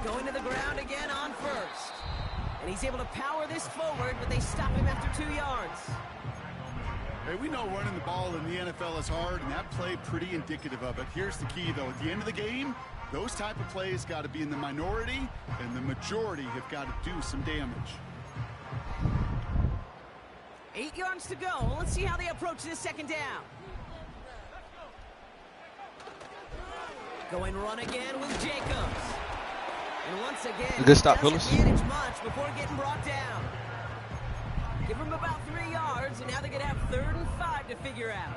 going to the ground again on first. And he's able to power this forward, but they stop him after 2 yards. Hey, we know running the ball in the NFL is hard, and that play pretty indicative of it. Here's the key, though. At the end of the game, those type of plays got to be in the minority, and the majority have got to do some damage. 8 yards to go. Let's see how they approach this second down. Going run again with Jacobs. And once again, good stop, doesn't manage much before getting brought down. Give him about 3 yards, and now they're going to have 3rd and 5 to figure out.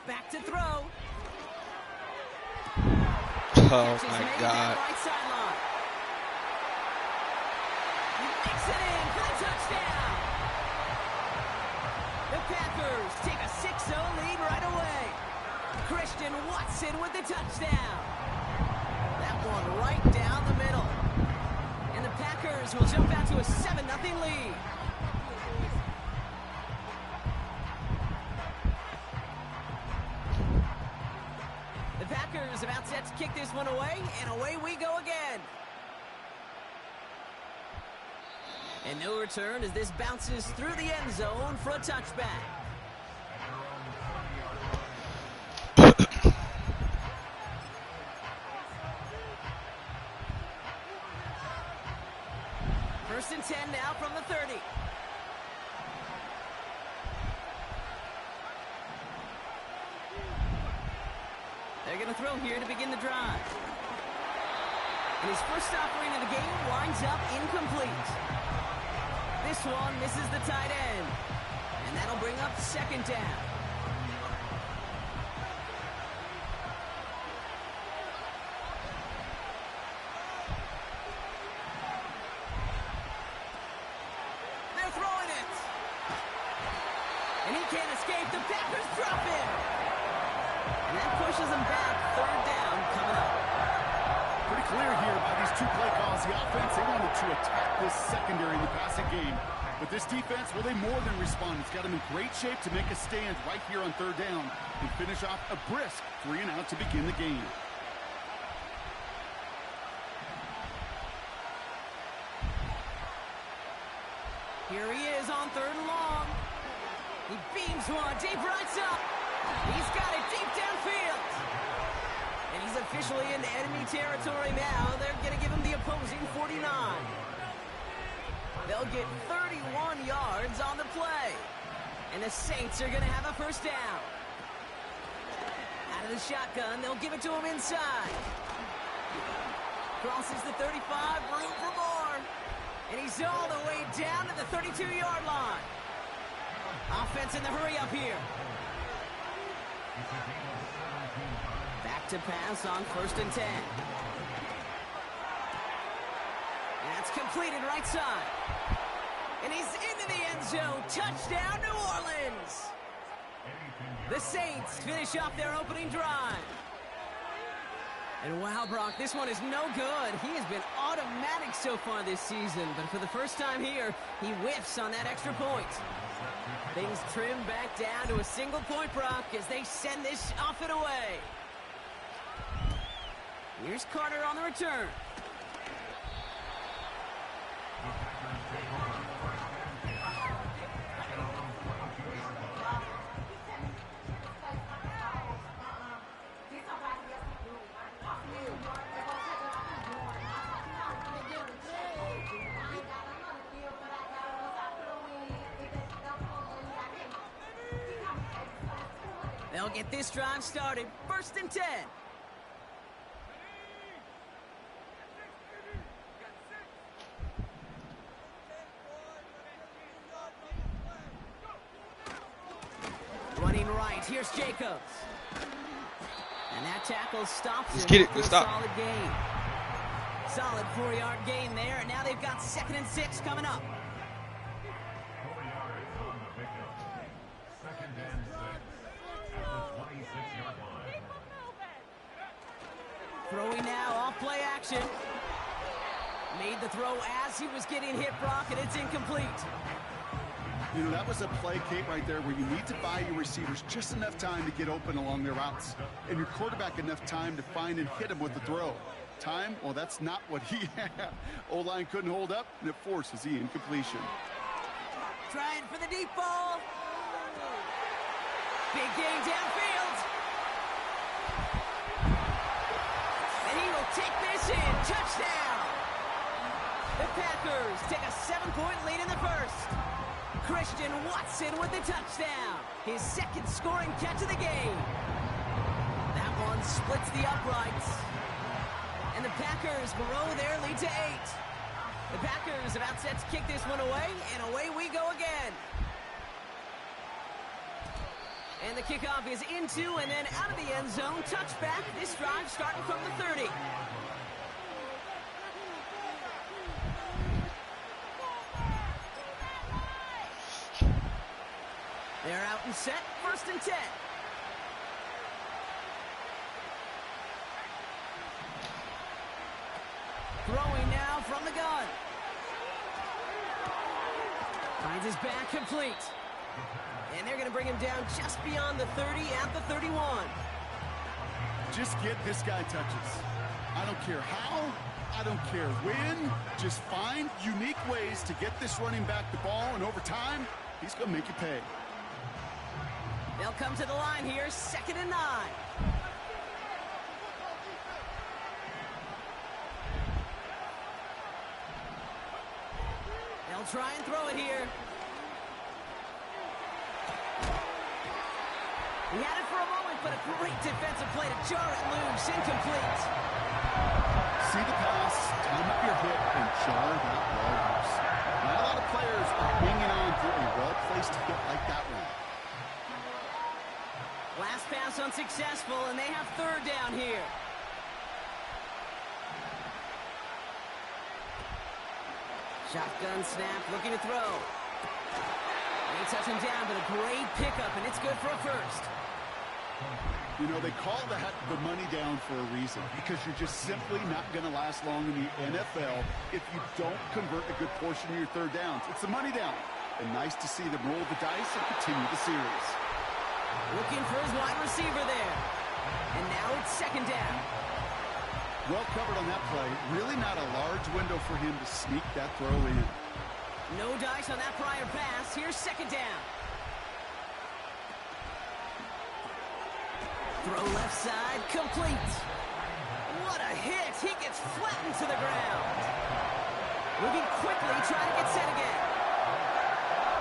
Back to throw. Oh my God. Right sideline. He makes it in for the touchdown. The Packers take a 6-0 lead right away. Christian Watson with the touchdown. That one right down the middle. And the Packers will jump out to a 7-0 lead. The Packers about set to kick this one away, and away we go again. And no return as this bounces through the end zone for a touchback. First and 10 now from the 30. They're going to throw here to begin the drive. And his first offering of the game winds up incomplete. This one misses the tight end. And that'll bring up 2nd down. They're throwing it. And he can't escape. The Packers drop him. And that pushes them back. 3rd down coming up. Pretty clear here by these 2 play calls. The offense, they wanted to attack this secondary in the passing game. But this defense, well, they more than respond. It's got them in great shape to make a stand right here on 3rd down and finish off a brisk 3 and out to begin the game. Here he is on 3rd and long. He beams one deep right up. He's got it deep downfield. And he's officially in enemy territory now. They're going to give him the opposing 49. They'll get 31 yards on the play. And the Saints are going to have a 1st down. Out of the shotgun, they'll give it to him inside. Crosses the 35, room for more. And he's all the way down to the 32-yard line. Offense in the hurry up here. Back to pass on 1st and 10. That's completed right side. And he's into the end zone. Touchdown, New Orleans. The Saints finish off their opening drive. And wow, Brock, this one is no good. He has been automatic so far this season, but for the first time here, he whiffs on that extra point. Things trim back down to a single point, Brock, as they send this off and away. Here's Carter on the return. They'll get this drive started. 1st and 10. Running right. Here's Jacobs. And that tackle stops him. Let's get it. Good stop. Solid gain. Solid 4-yard gain there. And now they've got 2nd and 6 coming up. Throwing now off play action. Made the throw as he was getting hit, Brock, and it's incomplete. You know, that was a play, Kate, right there where you need to buy your receivers just enough time to get open along their routes, and your quarterback enough time to find and hit him with the throw. Time, well, that's not what he had. O-line couldn't hold up, and it forces the incompletion. Trying for the deep ball. Big gain downfield. And he will take this in. Touchdown. The Packers take a 7-point lead in the first. Christian Watson with the touchdown. His second scoring catch of the game. That one splits the uprights. And the Packers grow their lead to 8. The Packers about set to kick this one away, and away we go again. And the kickoff is into and then out of the end zone. Touchback. This drive starting from the 30. They're out and set. 1st and 10. Throwing now from the gun. Finds his back complete. And they're going to bring him down just beyond the 30 at the 31. Just get this guy touches. I don't care how. I don't care when. Just find unique ways to get this running back the ball, and over time, he's going to make you pay. They'll come to the line here, 2nd and 9. They'll try and throw it here. He had it for a moment, but a great defensive play to jar it loose. Incomplete. See the pass, time up your hip, and jar that ball loose. Not a lot of players are hanging on to a well-placed hit like that one. Last pass unsuccessful, and they have 3rd down here. Shotgun snap, looking to throw. They touch him down, but a great pickup, and it's good for a first. You know, they call that the money down for a reason, because you're just simply not going to last long in the NFL if you don't convert a good portion of your 3rd downs. It's the money down. And nice to see them roll the dice and continue the series. Looking for his wide receiver there. And now it's 2nd down. Well covered on that play. Really not a large window for him to sneak that throw in. No dice on that prior pass. Here's 2nd down. Throw left side, complete. What a hit. He gets flattened to the ground. Moving quickly, trying to get set again.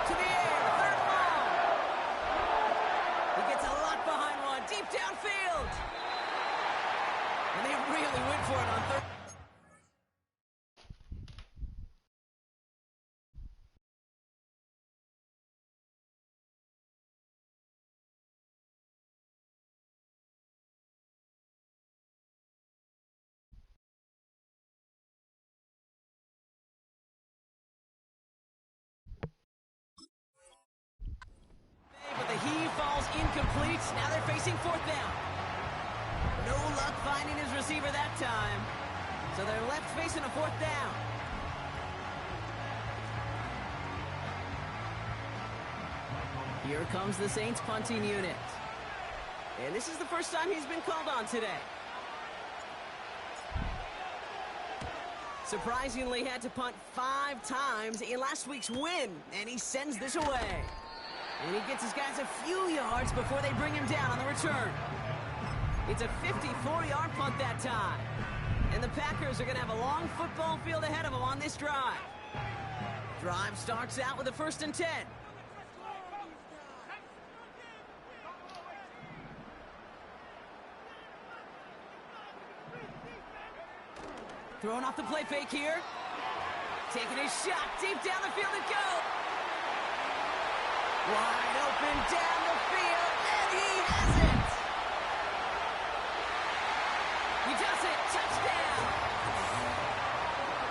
To the air, 3rd long. He gets a lot behind one, deep downfield. And they really went for it on 3rd. But the heave falls incomplete. Now they're facing 4th down. No luck finding his receiver that time. So they're left facing a 4th down. Here comes the Saints punting unit. And this is the first time he's been called on today. Surprisingly had to punt 5 times in last week's win. And he sends this away. And he gets his guys a few yards before they bring him down on the return. It's a 54-yard punt that time. And the Packers are going to have a long football field ahead of them on this drive. Drive starts out with a 1st and 10. Throwing off the play fake here. Taking his shot deep down the field and go. Wide open down the field, and he has it. He does it. Touchdown.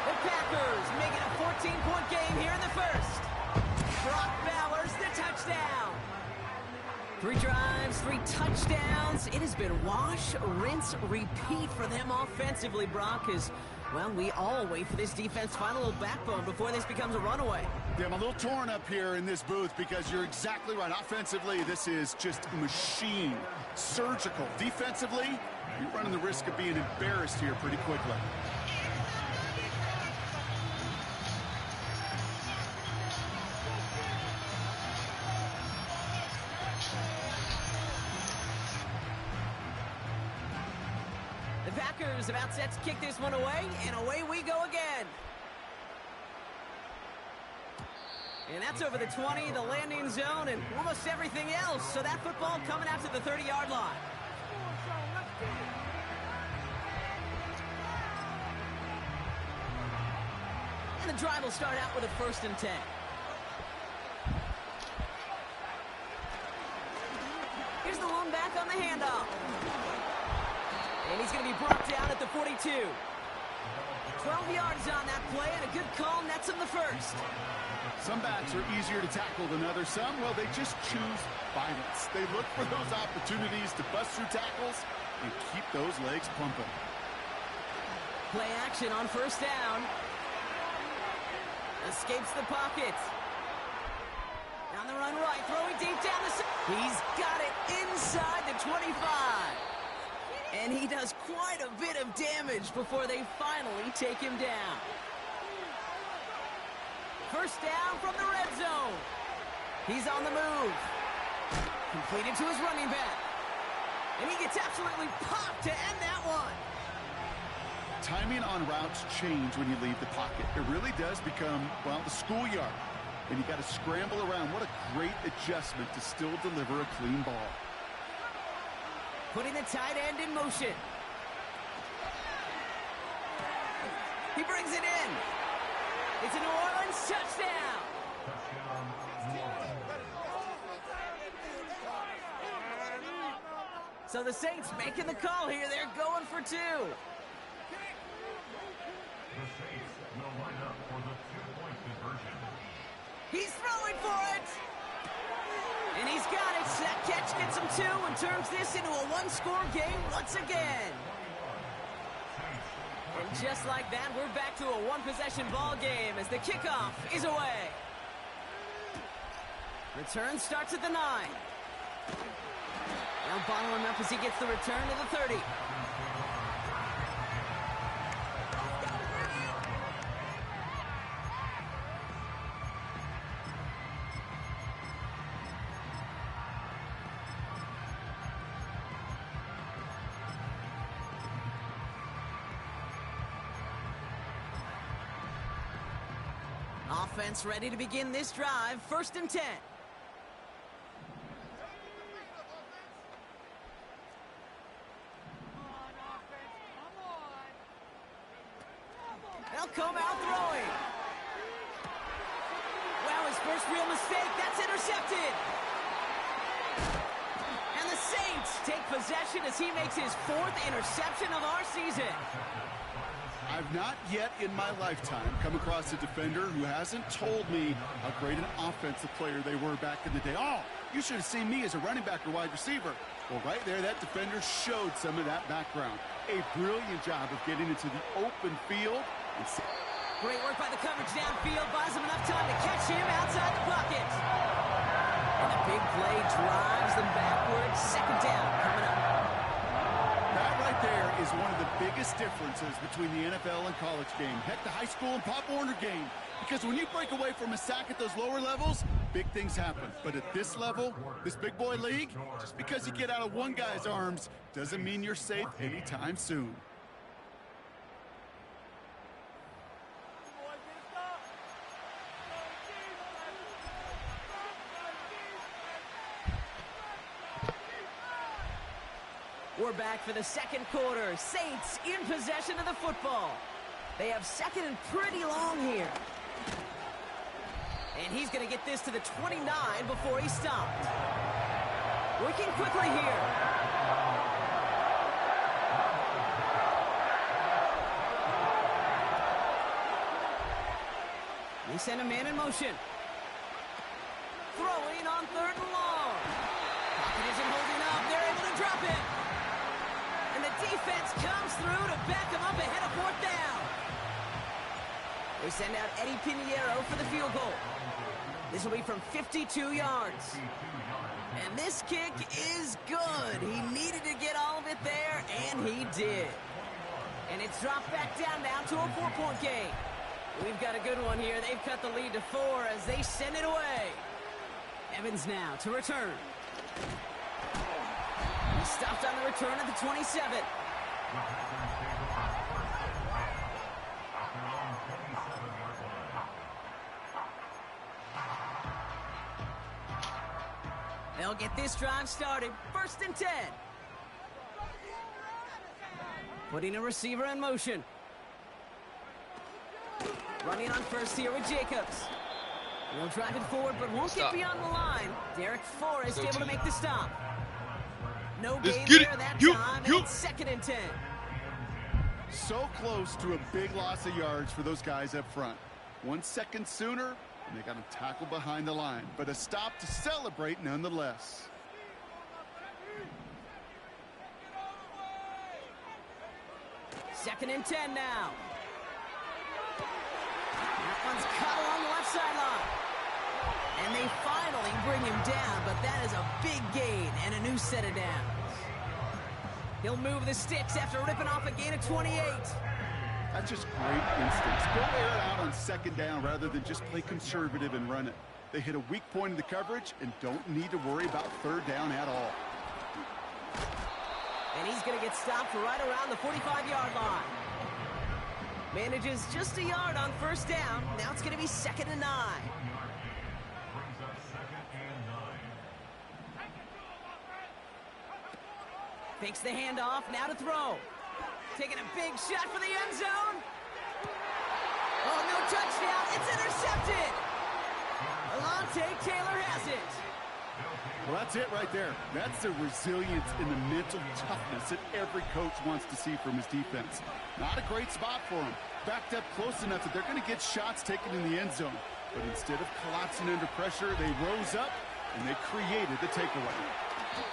The Packers make it a 14-point game here in the first. Brock Bowers, the touchdown. 3 drives, 3 touchdowns. It has been wash, rinse, repeat for them offensively, Brock, as Well, we all wait for this defense to find a little backbone before this becomes a runaway. Yeah, I'm a little torn up here in this booth because you're exactly right. Offensively, this is just a machine. Surgical. Defensively, you're running the risk of being embarrassed here pretty quickly. The Packers about set to kick this one away, and away we go again. And that's over the 20, the landing zone, and almost everything else. So that football coming out to the 30-yard line. And the drive will start out with a 1st and 10. Here's the lone back on the handoff. And he's going to be brought down at the 42. 12 yards on that play, and a good call nets him the 1st. Some backs are easier to tackle than others. Some, well, they just choose violence. They look for those opportunities to bust through tackles and keep those legs pumping. Play action on 1st down. Escapes the pocket. Down the run right, throwing deep down the... He's got it inside the 25. And he does quite a bit of damage before they finally take him down. 1st down from the red zone. He's on the move. Completed to his running back. And he gets absolutely popped to end that one. Timing on routes change when you leave the pocket. It really does become, well, the schoolyard. And you got to scramble around. What a great adjustment to still deliver a clean ball. Putting the tight end in motion. He brings it in. It's a New Orleans touchdown. So the Saints making the call here. They're going for 2. The Saints will line up for the 2-point conversion. He's throwing for it. And he's got it. That catch gets him 2 and turns this into a 1-score game once again. And just like that, we're back to a 1-possession ball game as the kickoff is away. Return starts at the 9. Now bottling up as he gets the return to the 30. Offense ready to begin this drive. 1st and 10. They'll come out throwing. Wow, his first real mistake. That's intercepted. And the Saints take possession as he makes his 4th interception of our season. I've not yet in my lifetime come across a defender who hasn't told me how great an offensive player they were back in the day. Oh, you should have seen me as a running back or wide receiver. Well, right there, that defender showed some of that background. A brilliant job of getting into the open field. Great work by the coverage downfield. Buys him enough time to catch him outside the pocket. And the big play drives them backwards. 2nd down coming up. That right there is one of the biggest differences between the NFL and college game. Heck, the high school and Pop Warner game. Because when you break away from a sack at those lower levels, big things happen. But at this level, this big boy league, just because you get out of one guy's arms doesn't mean you're safe anytime soon. We're back for the 2nd quarter. Saints in possession of the football. They have 2nd and pretty long here. And he's going to get this to the 29 before he stopped. Working quickly here. They send a man in motion. Throwing on 3rd and long. Pocket isn't holding up. They're able to drop it. And the defense comes through to back him up ahead of 4th down. They send out Eddie Pinheiro for the field goal. This will be from 52 yards. And this kick is good. He needed to get all of it there, and he did. And it's dropped back down now to a 4-point game. We've got a good one here. They've cut the lead to 4 as they send it away. Evans now to return. He stopped on the return at the 27. They'll get this drive started. 1st and 10. Putting a receiver in motion. Running on first here with Jacobs. He'll drive it forward, but won't get beyond the line. Derek Forrest able to make the stop. No gain there that time, and it's 2nd and 10. So close to a big loss of yards for those guys up front. 1 second sooner, and they got him tackled behind the line. But a stop to celebrate nonetheless. Second and 10 now. That one's cut along the left sideline. And they finally bring him down, but that is a big gain and a new set of downs. He'll move the sticks after ripping off a gain of 28. That's just great instincts. Go air it out on 2nd down rather than just play conservative and run it. They hit a weak point in the coverage and don't need to worry about 3rd down at all. And he's going to get stopped right around the 45-yard line. Manages just a yard on 1st down. Now it's going to be 2nd and 9. Fakes the handoff, now to throw. Taking a big shot for the end zone. Oh, no touchdown. It's intercepted. Alontae Taylor has it. Well, that's it right there. That's the resilience and the mental toughness that every coach wants to see from his defense. Not a great spot for him. Backed up close enough that they're going to get shots taken in the end zone. But instead of collapsing under pressure, they rose up and they created the takeaway.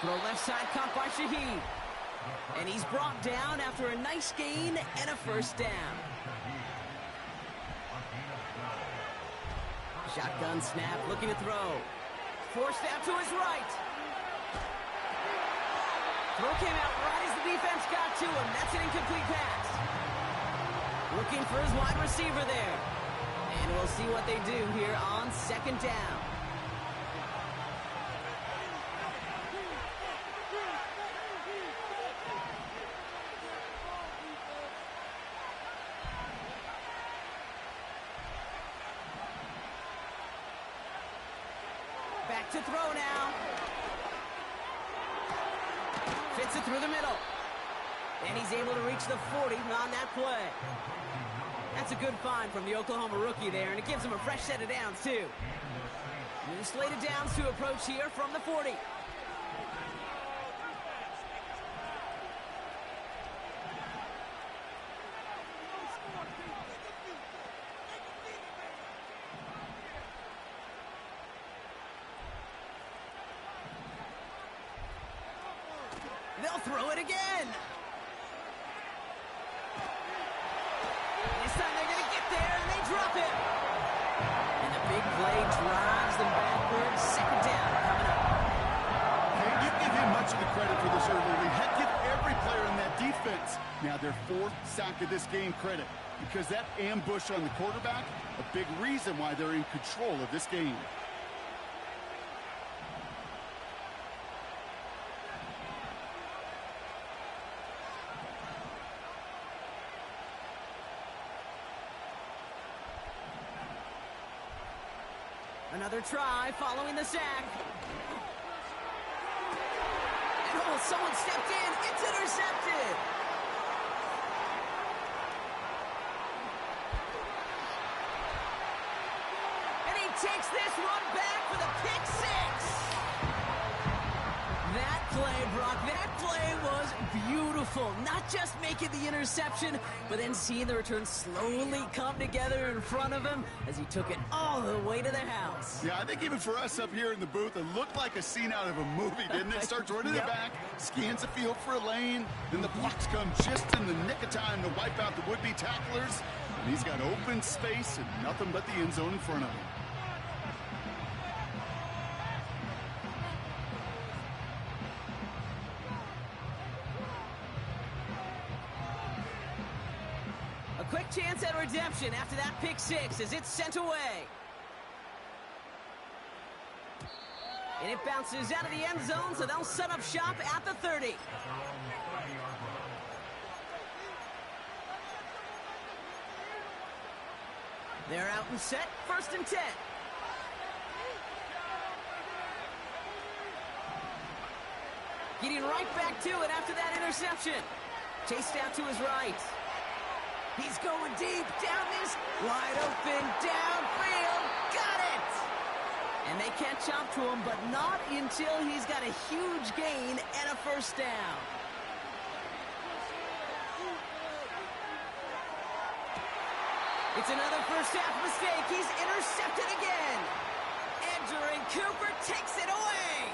Throw left side caught by Shaheed. And he's brought down after a nice gain and a 1st down. Shotgun snap, looking to throw. Forced out to his right. Throw came out right as the defense got to him. That's an incomplete pass. Looking for his wide receiver there. And we'll see what they do here on 2nd down. Back to throw now. Fits it through the middle. And he's able to reach the 40 on that play. That's a good find from the Oklahoma rookie there, and it gives him a fresh set of downs, too. New slate of downs to approach here from the 40. They'll throw it again. This time they're going to get there, and they drop it. And the big play drives them backwards. 2nd down coming up. Can't you give him much of the credit for this early lead? Heck, give every player in that defense now their 4th sack of this game credit. Because that ambush on the quarterback, a big reason why they're in control of this game. Another try following the sack. And oh, someone stepped in. It's intercepted. And he takes this one back for the pick 6. That play, Brock, that play was beautiful. Not just making the interception, but then seeing the return slowly come together in front of him as he took it all the way to the house. Yeah, I think even for us up here in the booth, it looked like a scene out of a movie, didn't it? Starts running it back, scans the field for a lane, then the blocks come just in the nick of time to wipe out the would-be tacklers. And he's got open space and nothing but the end zone in front of him. A quick chance at redemption after that pick six as it's sent away. And it bounces out of the end zone, so they'll set up shop at the 30. They're out and set, 1st and 10. Getting right back to it after that interception. Chased out to his right. He's going deep, down this, wide open, downfield, got it! And they catch up to him, but not until he's got a huge gain and a 1st down. It's another first half mistake. He's intercepted again. Edgerrin Cooper takes it away.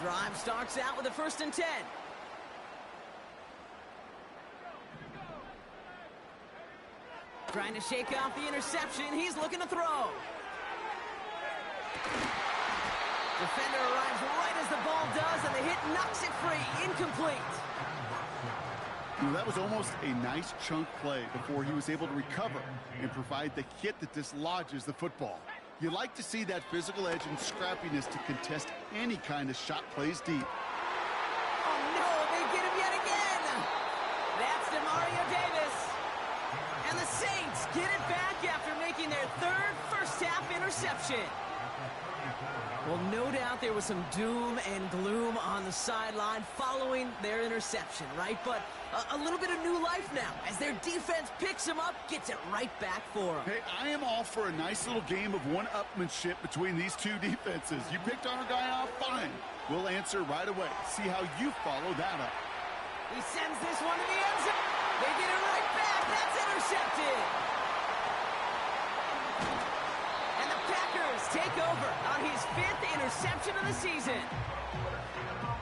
Drive starts out with a 1st and 10. Trying to shake off the interception. He's looking to throw. Defender arrives right as the ball does, and the hit knocks it free. Incomplete. That was almost a nice chunk play before he was able to recover and provide the hit that dislodges the football. You like to see that physical edge and scrappiness to contest any kind of shot plays deep. Oh no, they get him yet again. That's DeMario Davis. And the Saints get it back after making their 3rd first-half interception. Well, no doubt there was some doom and gloom on the sideline following their interception, right? But a little bit of new life now as their defense picks him up, gets it right back for him. Hey, I am all for a nice little game of one-upmanship between these two defenses. You picked our guy off, fine. We'll answer right away. See how you follow that up. He sends this one to the end zone. They get it right back. That's intercepted. And the Packers take over on his 5th interception of the season.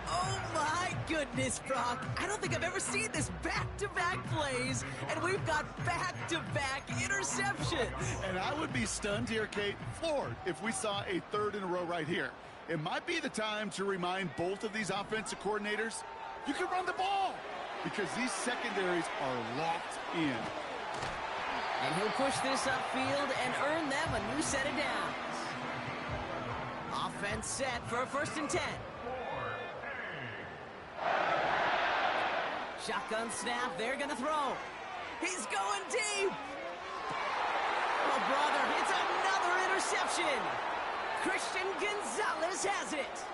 Oh, my goodness, Brock. I don't think I've ever seen this back-to-back plays, and we've got back-to-back interceptions. And I would be stunned here, Kate, floored, if we saw a 3rd in a row right here. It might be the time to remind both of these offensive coordinators, you can run the ball, because these secondaries are locked in. And he'll push this upfield and earn them a new set of downs. Offense set for a 1st and 10. Shotgun snap, they're gonna throw. He's going deep. Oh, brother, it's another interception. Christian Gonzalez has it.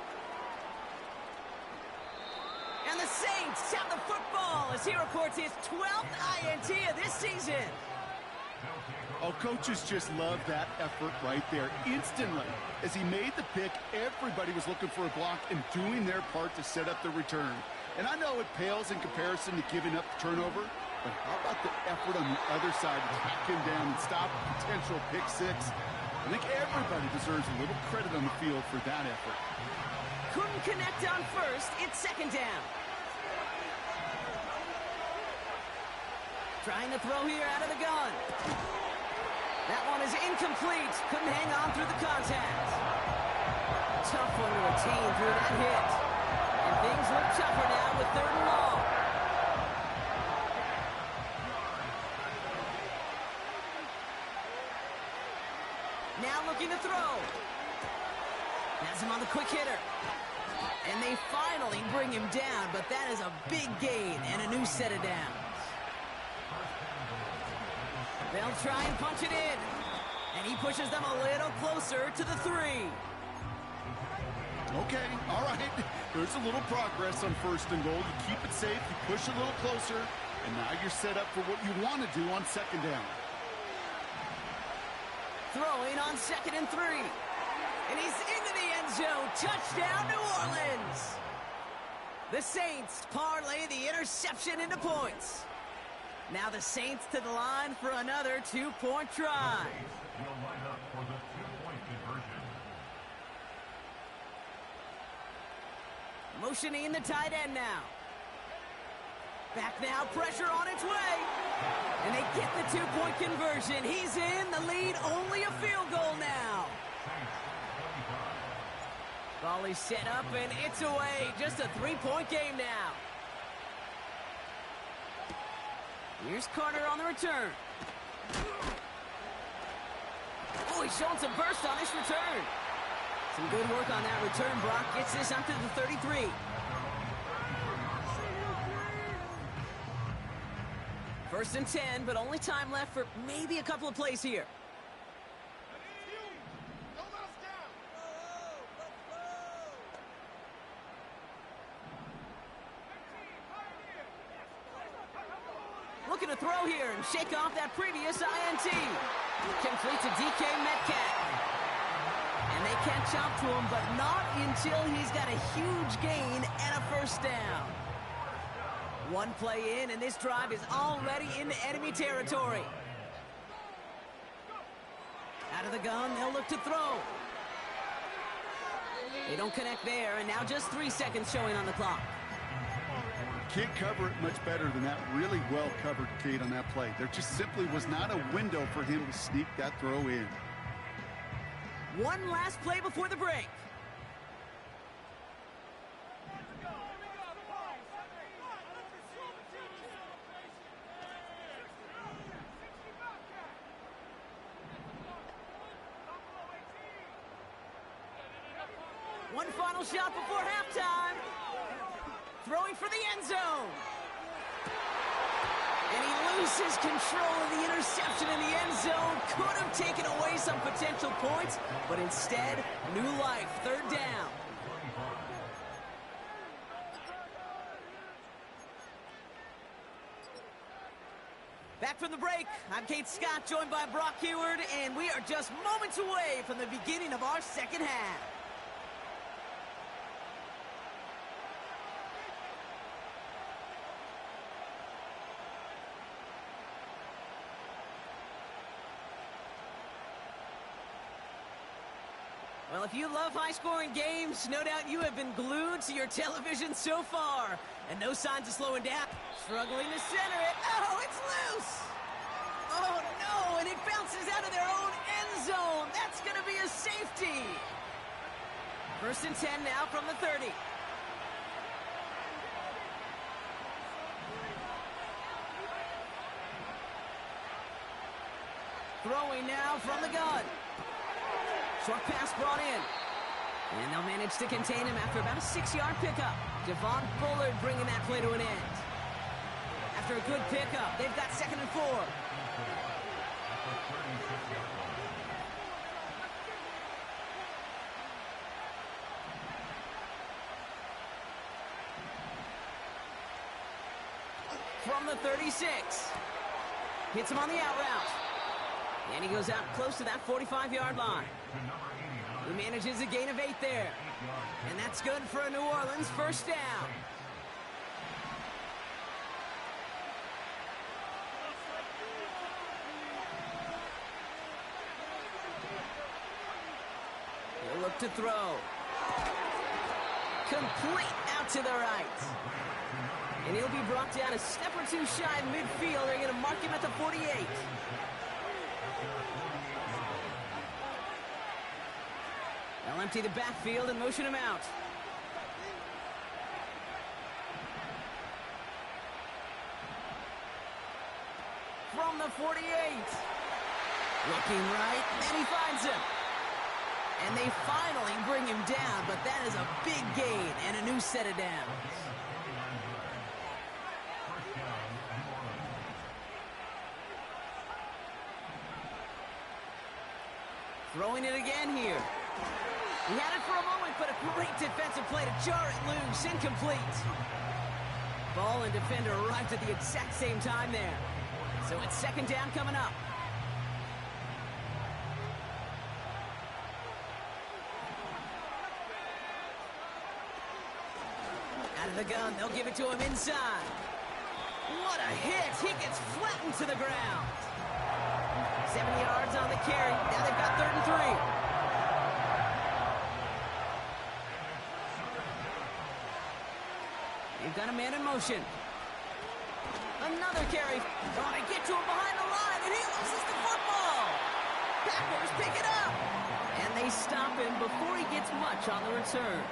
And the Saints have the football as he reports his 12th INT of this season. Oh, coaches just love that effort right there. Instantly, as he made the pick, everybody was looking for a block and doing their part to set up the return. And I know it pales in comparison to giving up the turnover, but how about the effort on the other side to track him down and stop a potential pick six? I think everybody deserves a little credit on the field for that effort. Couldn't connect on 1st. It's 2nd down. Trying to throw here out of the gun. That one is incomplete. Couldn't hang on through the contact. Tough one to retain through that hit. And things look tougher now with 3rd and long. Now looking to throw. Has him on the quick hitter. And they finally bring him down, but that is a big gain and a new set of downs. They'll try and punch it in. And he pushes them a little closer to the 3. Okay, all right. There's a little progress on 1st and goal. You keep it safe, you push a little closer, and now you're set up for what you want to do on 2nd down. Throwing on 2nd and 3. And he's into the end zone. Touchdown, New Orleans. The Saints parlay the interception into points. Now the Saints to the line for another 2-point try. You'll line up for the 2-point conversion. Motioning the tight end now. Back now, pressure on its way. And they get the two-point conversion. He's in, the lead, only a field goal now. Ball is set up, and it's away. Just a three-point game now. Here's Carter on the return. Oh, he's showing some burst on this return. Some good work on that return. Brock gets this up to the 33. First and 10, but only time left for maybe a couple of plays here. Looking to throw here and shake off that previous INT. Complete to DK Metcalf. And they catch up to him, but not until he's got a huge gain and a first down. One play in, and this drive is already into enemy territory. Out of the gun, they'll look to throw. They don't connect there, and now just 3 seconds showing on the clock. Can't cover it much better than that. Really well covered, Kate, on that play. There just simply was not a window for him to sneak that throw in. One last play before the break. One final shot before halftime. Throwing for the end zone. And he loses control of the interception in the end zone. Could have taken away some potential points, but instead, new life, third down. Back from the break, I'm Kate Scott, joined by Brock Heward, and we are just moments away from the beginning of our second half. Well, if you love high-scoring games, no doubt you have been glued to your television so far. And no signs of slowing down. Struggling to center it. Oh, it's loose! Oh, no, and it bounces out of their own end zone. That's going to be a safety. First and 10 now from the 30. Throwing now from the gun. Short pass brought in. And they'll manage to contain him after about a 6-yard pickup. Devon Bullard bringing that play to an end. After a good pickup, they've got 2nd and 4. From the 36. Hits him on the out route. And he goes out close to that 45-yard line. He manages a gain of 8 there. And that's good for a New Orleans first down. He'll look to throw. Complete out to the right. And he'll be brought down a step or two shy of midfield. They're going to mark him at the 48. They'll empty the backfield and motion him out. From the 48. Looking right, and he finds him. And they finally bring him down, but that is a big gain and a new set of downs. Throwing it again here. He had it for a moment, but a great defensive play to jar it loose. Incomplete. Ball and defender arrived at the exact same time there. So it's 2nd down coming up. Out of the gun, they'll give it to him inside. What a hit. He gets flattened to the ground. 70 yards on the carry. Now they've got 3rd and 3. They've got a man in motion. Another carry. Oh, they get to him behind the line, and he loses the football. Packers pick it up. And they stop him before he gets much on the return.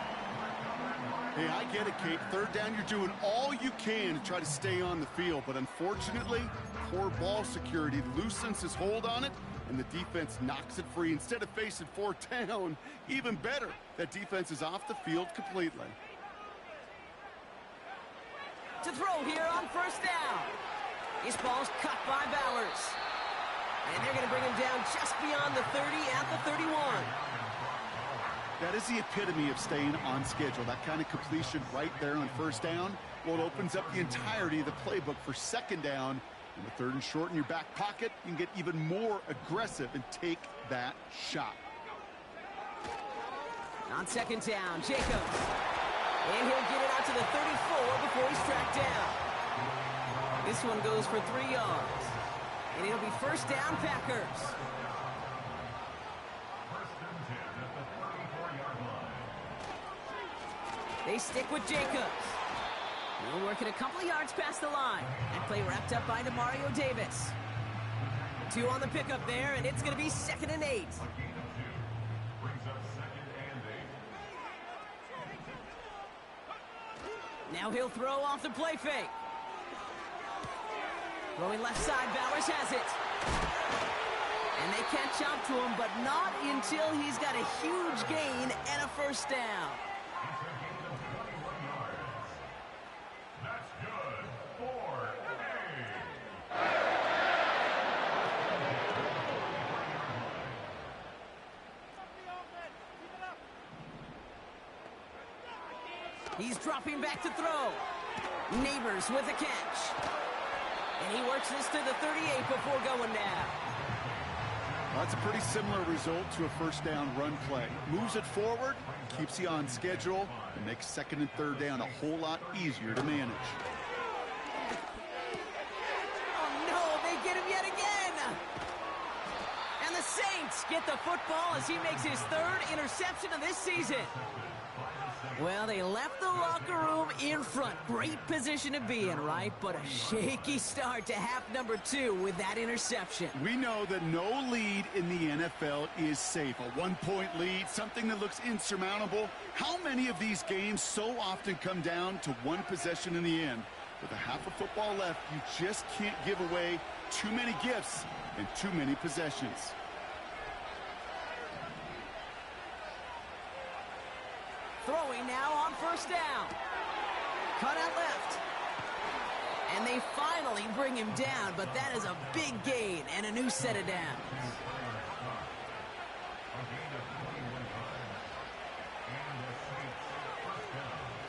Hey, I get it, Kate. Third down, you're doing all you can to try to stay on the field. But unfortunately, poor ball security loosens his hold on it, and the defense knocks it free. Instead of facing fourth down, even better, that defense is off the field completely. To throw here on first down. This ball's cut by Bowers. And they're going to bring him down just beyond the 30 at the 31. That is the epitome of staying on schedule. That kind of completion right there on first down. Well, it opens up the entirety of the playbook for second down. And with 3rd and short in your back pocket, you can get even more aggressive and take that shot. On second down, Jacobs. And he'll get it out to the 34 before he's tracked down. This one goes for 3 yards. And it'll be first down, Packers. First and 10 at the 34-yard line. They stick with Jacobs. He'll work it a couple of yards past the line. That play wrapped up by Demario Davis. 2 on the pickup there, and it's going to be 2nd and 8. A gain of 2. Brings up 2nd and 8. Now he'll throw off the play fake. Throwing left side, Bowers has it. And they can't jump to him, but not until he's got a huge gain and a first down. That's good for He's dropping back to throw. Neighbors with a catch. And he works this to the 38 before going down. That's a pretty similar result to a first down run play. Moves it forward, keeps you on schedule, and makes 2nd and 3rd down a whole lot easier to manage. Oh no, they get him yet again. And the Saints get the football as he makes his 3rd interception of this season. Well, they left the locker room in front. Great position to be in, right? But a shaky start to half number 2 with that interception. We know that no lead in the NFL is safe. A 1-point lead, something that looks insurmountable. How many of these games so often come down to one possession in the end? With a half of football left, you just can't give away too many gifts and too many possessions. Throwing now on first down. Cut out left. And they finally bring him down, but that is a big gain and a new set of downs.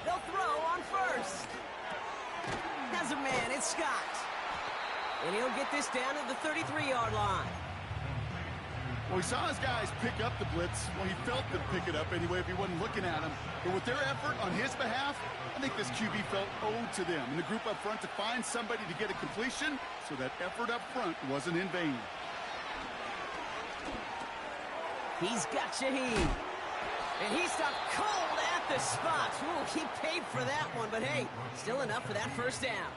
They'll throw on first. Has a man, it's Scott. And he'll get this down at the 33-yard line. Well, he saw his guys pick up the blitz. Well, he felt them pick it up anyway if he wasn't looking at him. But with their effort on his behalf, I think this QB felt owed to them. And the group up front to find somebody to get a completion, so that effort up front wasn't in vain. He's got Shaheed. And he stopped cold at the spot. Ooh, he paid for that one, but hey, still enough for that first down.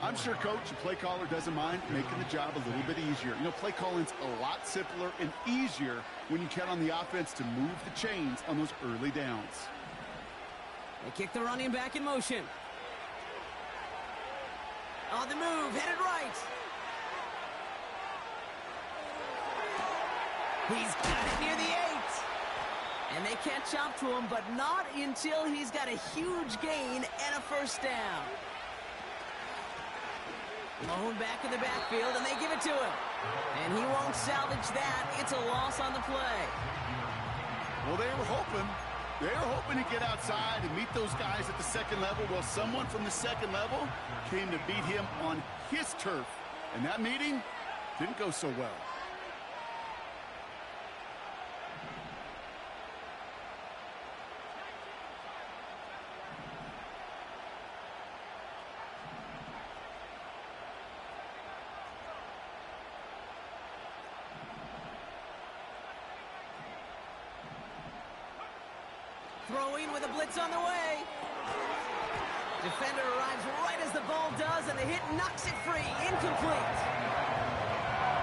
I'm sure Coach and play caller doesn't mind making the job a little bit easier. You know, play calling's a lot simpler and easier when you count on the offense to move the chains on those early downs. They kick the running back in motion. On the move, headed right. He's got it near the 8. And they can't jump to him, but not until he's got a huge gain and a first down. Blown back in the backfield, and they give it to him. And he won't salvage that. It's a loss on the play. Well, they were hoping to get outside and meet those guys at the second level. Well, someone from the second level came to beat him on his turf. And that meeting didn't go so well. Throwing with a blitz on the way. Defender arrives right as the ball does, and the hit knocks it free. Incomplete.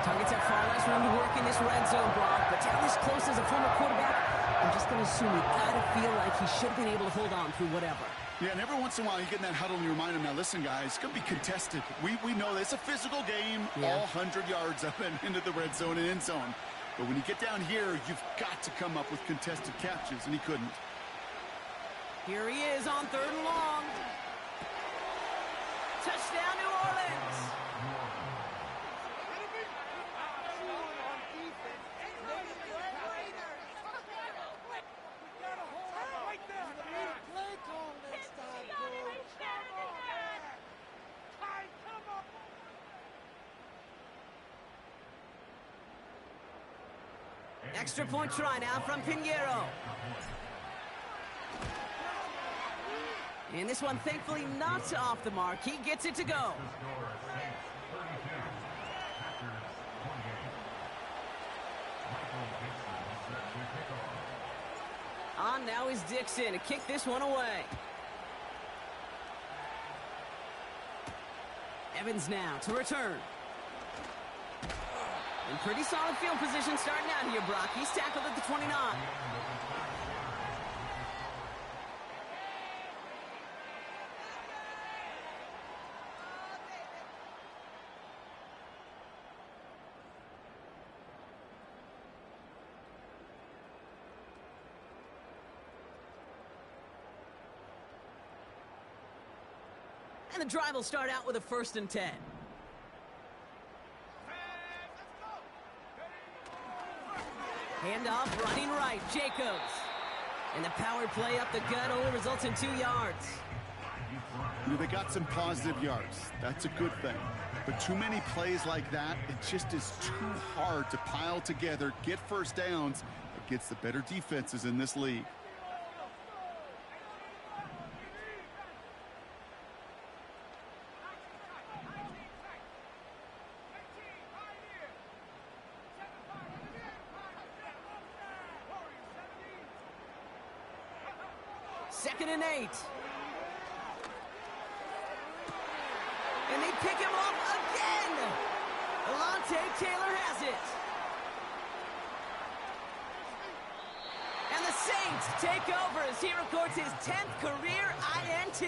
Targets have far less room to work in this red zone, Brock, but down this close as a former quarterback, I'm just going to assume you got to feel like he should have been able to hold on through whatever. Yeah, and every once in a while you get in that huddle and you remind him, now listen, guys, it's going to be contested. We know it's a physical game, all 100 yards up and into the red zone and end zone. But when you get down here, you've got to come up with contested catches, and he couldn't. Here he is on 3rd and long. Touchdown, New Orleans. Extra point try now from Pinheiro. And this one, thankfully, not off the mark. He gets it to go. On now is Dixon to kick this one away. Evans now to return. In pretty solid field position starting out here, Brock. He's tackled at the 29. And the drive will start out with a 1st and 10. Handoff, running right, Jacobs. And the power play up the gut only results in 2 yards. You know, they got some positive yards. That's a good thing. But too many plays like that, it just is too hard to pile together, get first downs against the better defenses in this league. Second and 8. And they pick him off again. Alontae Taylor has it. And the Saints take over as he records his 10th career INT.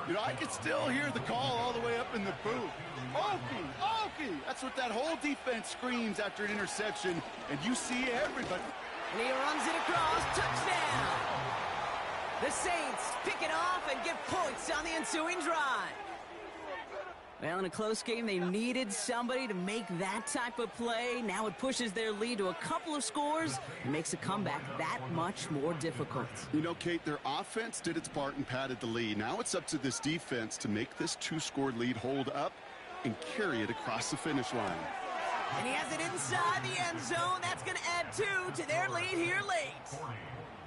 You know, I can still hear the call all the way up in the booth. Okie, Okie! That's what that whole defense screams after an interception, and you see everybody. And he runs it across. Touchdown! The Saints pick it off and get points on the ensuing drive. Well, in a close game, they needed somebody to make that type of play. Now it pushes their lead to a couple of scores and makes a comeback that much more difficult. You know, Kate, their offense did its part and padded the lead. Now it's up to this defense to make this 2-score lead hold up and carry it across the finish line. And he has it inside the end zone. That's going to add 2 to their lead here late.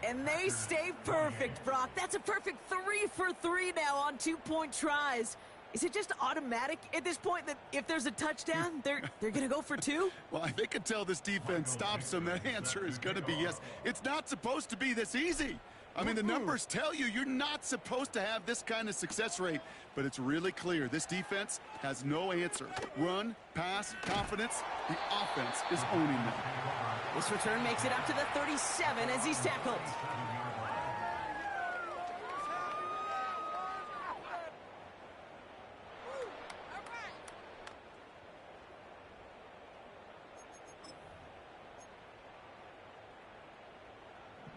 And they stay perfect, Brock. That's a perfect 3 for 3 now on 2-point tries. Is it just automatic at this point that if there's a touchdown, they're going to go for 2? Well, I think until this defense stops them, the answer is going to be yes. It's not supposed to be this easy. I mean, the numbers tell you you're not supposed to have this kind of success rate, but it's really clear this defense has no answer. Run, pass, confidence, the offense is owning them. This return makes it up to the 37 as he's tackled.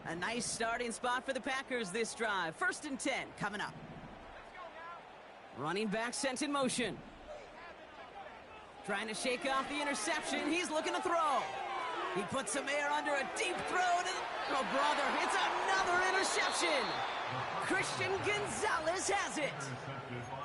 A nice starting spot for the Packers this drive. 1st and 10 coming up. Running back sent in motion. Trying to shake off the interception. He's looking to throw. He puts some air under a deep throw to the... Oh, brother, it's another interception. Christian Gonzalez has it.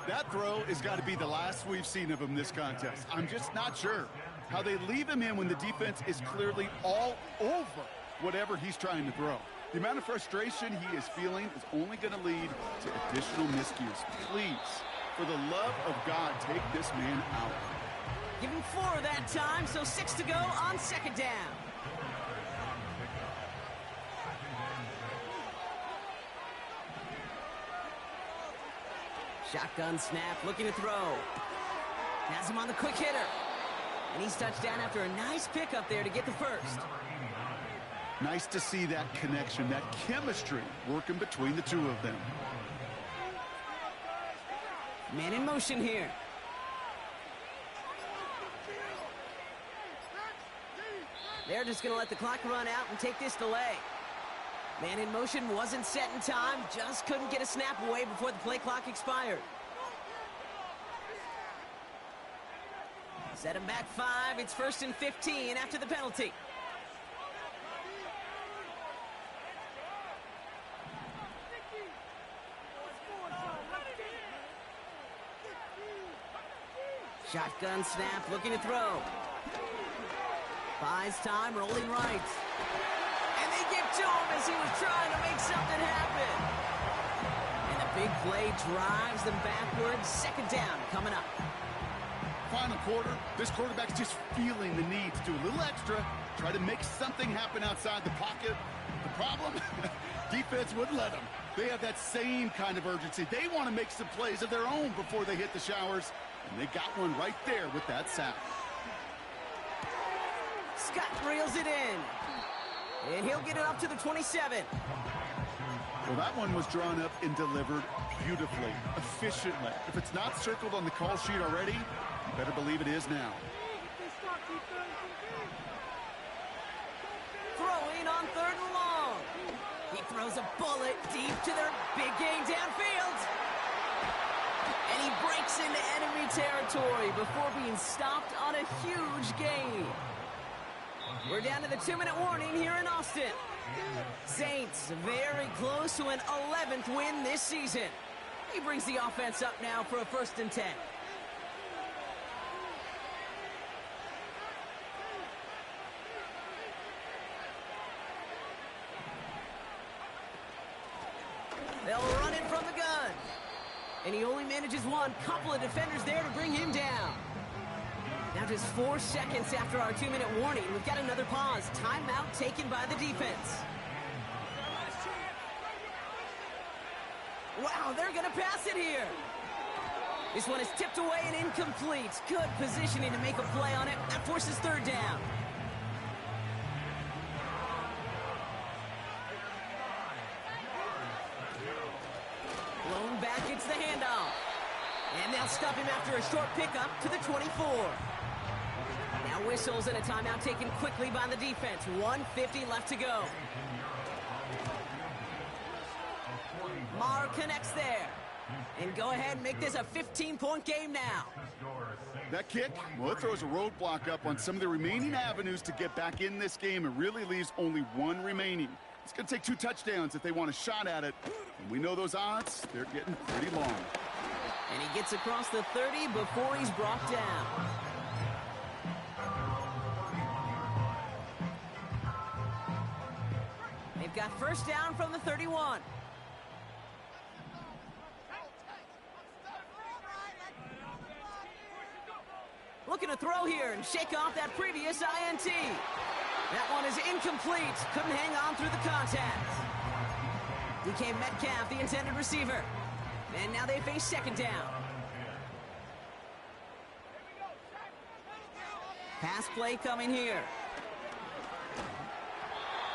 That throw has got to be the last we've seen of him this contest. I'm just not sure how they leave him in when the defense is clearly all over whatever he's trying to throw. The amount of frustration he is feeling is only going to lead to additional miscues. Please, for the love of God, take this man out. Give him 4 that time, so 6 to go on 2nd down. Shotgun snap, looking to throw. Has him on the quick hitter. And he's touched down after a nice pickup there to get the first. Nice to see that connection, that chemistry working between the two of them. Man in motion here. They're just going to let the clock run out and take this delay. Man in motion wasn't set in time, just couldn't get a snap away before the play clock expired. Set him back 5, it's 1st and 15 after the penalty. Shotgun snap, looking to throw. Buys time, rolling right. And they give to him as he was trying to make something happen. And the big play drives them backwards. 2nd down coming up. Final quarter, this quarterback's just feeling the need to do a little extra, try to make something happen outside the pocket. The problem? Defense wouldn't let them. They have that same kind of urgency. They want to make some plays of their own before they hit the showers, and they got one right there with that sack. Scott reels it in, and he'll get it up to the 27. Well, that one was drawn up and delivered beautifully, efficiently. If it's not circled on the call sheet already, you better believe it is now. Throwing on 3rd and long. He throws a bullet deep to their big gain downfield. And he breaks into enemy territory before being stopped on a huge gain. We're down to the 2-minute warning here in Austin. Saints very close to an 11th win this season. He brings the offense up now for a 1st and 10. They'll run it from the gun. And he only manages one. Couple of defenders there to bring him down. Now just 4 seconds after our 2-minute warning, we've got another pause. Timeout taken by the defense. Wow, they're going to pass it here. This one is tipped away and incomplete. Good positioning to make a play on it. That forces 3rd down. Blown back, it's the handoff. And they'll stop him after a short pickup to the 24. Now whistles and a timeout taken quickly by the defense. 1:50 left to go. Marr connects there. And go ahead and make this a 15-point game now. That kick, well, it throws a roadblock up on some of the remaining avenues to get back in this game. It really leaves only one remaining. It's going to take 2 touchdowns if they want a shot at it. And we know those odds, they're getting pretty long. And he gets across the 30 before he's brought down. They've got 1st down from the 31. Looking to throw here and shake off that previous INT. That one is incomplete. Couldn't hang on through the contact. DK Metcalf, the intended receiver. And now they face 2nd down. Pass play coming here.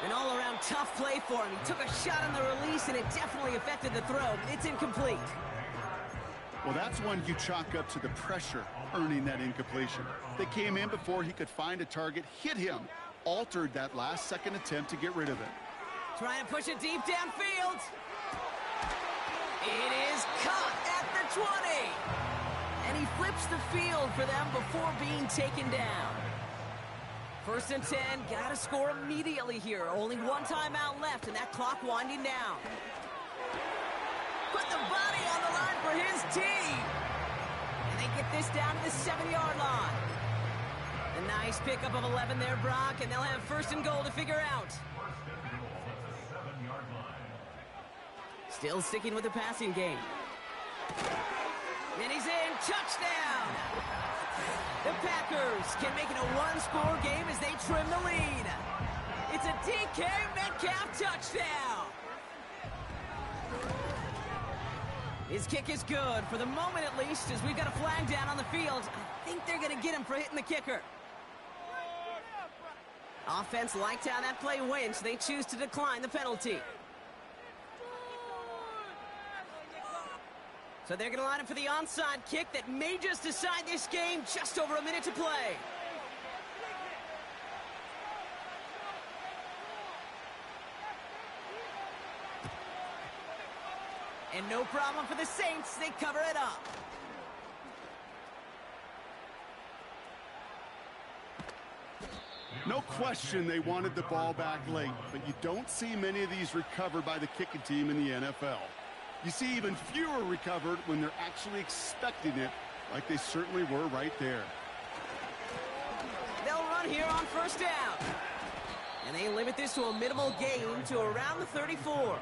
An all-around tough play for him. He took a shot on the release, and it definitely affected the throw. It's incomplete. Well, that's one you chalk up to the pressure earning that incompletion. They came in before he could find a target, hit him, altered that last-second attempt to get rid of it. Trying to push it deep downfield. It is caught at the 20. And he flips the field for them before being taken down. 1st and 10, gotta score immediately here. Only 1 timeout left, and that clock winding down. Put the body on the line for his team. And they get this down to the 7-yard line. A nice pickup of 11 there, Brock, and they'll have 1st and goal to figure out. Still sticking with the passing game. And he's in. Touchdown! The Packers can make it a 1-score game as they trim the lead. It's a DK Metcalf touchdown! His kick is good, for the moment at least, as we've got a flag down on the field. I think they're going to get him for hitting the kicker. Offense liked how that play went, so they choose to decline the penalty. So they're going to line up for the onside kick that may just decide this game. Just over a minute to play. And no problem for the Saints. They cover it up. No question they wanted the ball back late, but you don't see many of these recovered by the kicking team in the NFL. You see even fewer recovered when they're actually expecting it, like they certainly were right there. They'll run here on first down. And they limit this to a minimal gain to around the 34.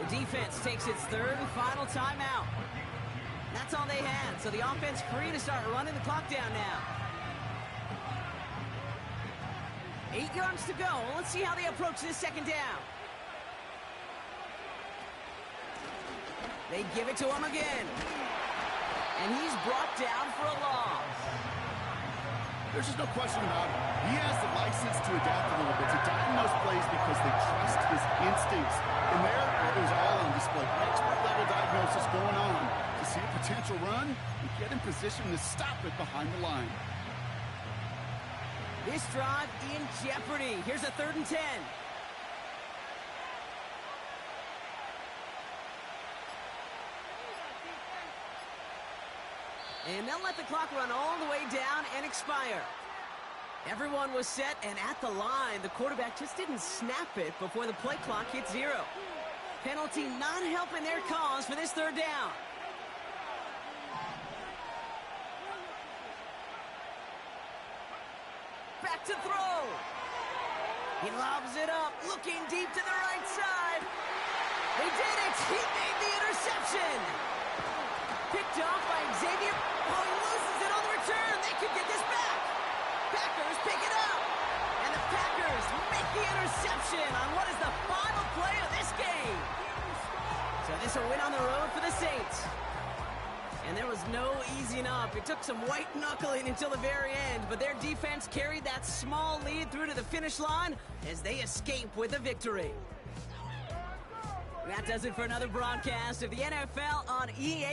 The defense takes its third and final timeout. That's all they had, so the offense free to start running the clock down now. 8 yards to go. Let's see how they approach this second down. They give it to him again. And he's brought down for a loss. There's just no question about it. He has the license to adapt a little bit, to diagnose plays because they trust his instincts. And there, it was all on display. Expert-level diagnosis going on to see a potential run and get in position to stop it behind the line. This drive in jeopardy. Here's a 3rd and 10. And they'll let the clock run all the way down and expire. Everyone was set, and at the line, the quarterback just didn't snap it before the play clock hit 0. Penalty not helping their cause for this 3rd down. Back to throw. He lobs it up, looking deep to the right side. They did it. He made the interception. Picked off by Xavier. Oh, he loses it on the return. They could get this back. Packers pick it up. And the Packers make the interception on what is the final play of this game. So this will win on the road for the Saints. And there was no easing up. It took some white knuckling until the very end, but their defense carried that small lead through to the finish line as they escape with a victory. That does it for another broadcast of the NFL on EA